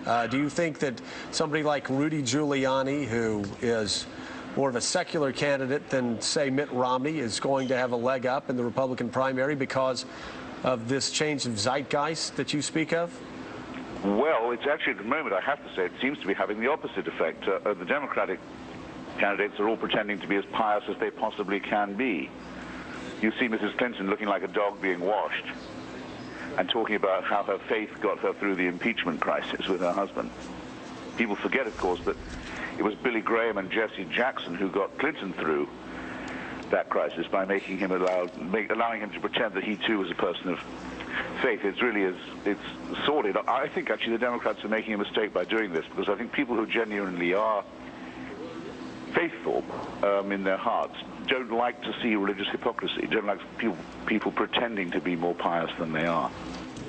Do you think that somebody like Rudy Giuliani, who is more of a secular candidate than, say, Mitt Romney, is going to have a leg up in the Republican primary because of this change of zeitgeist that you speak of? Well, it's actually, at the moment, I have to say, it seems to be having the opposite effect. The Democratic candidates are all pretending to be as pious as they possibly can be. You see Mrs. Clinton looking like a dog being washed and talking about how her faith got her through the impeachment crisis with her husband. People forget, of course, that it was Billy Graham and Jesse Jackson who got Clinton through that crisis by making him allowing him to pretend that he too was a person of faith. It's sordid. I think actually the Democrats are making a mistake by doing this, because I think people who genuinely are faithful in their hearts don't like to see religious hypocrisy, don't like people pretending to be more pious than they are.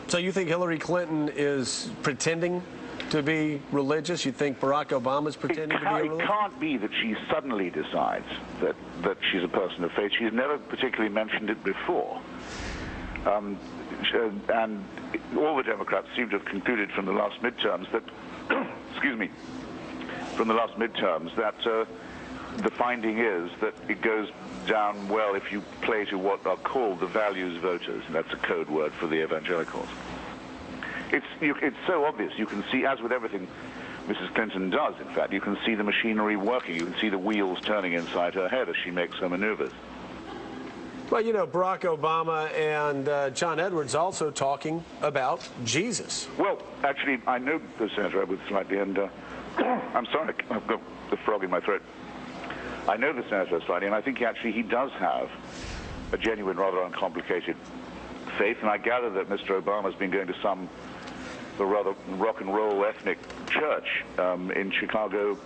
So you think Hillary Clinton is pretending to be religious? You think Barack Obama is pretending to be religious? It can't be that she suddenly decides that she's a person of faith. She's never particularly mentioned it before. And all the Democrats seem to have concluded from the last midterms that, excuse me, from the last midterms that the finding is that it goes down well if you play to what are called the values voters, and that's a code word for the evangelicals. It's so obvious. You can see, as with everything Mrs. Clinton does, in fact, you can see the machinery working. You can see the wheels turning inside her head as she makes her maneuvers. Well, you know, Barack Obama and John Edwards also talking about Jesus. Well, actually, I know the Senator Edwards slightly, and I'm sorry, I've got the frog in my throat. I know the Senator slightly, and I think he does have a genuine, rather uncomplicated faith, and I gather that Mr. Obama's been going to some rather rock and roll ethnic church in Chicago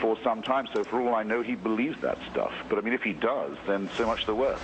for some time. So for all I know, he believes that stuff. But I mean, if he does, then so much the worse.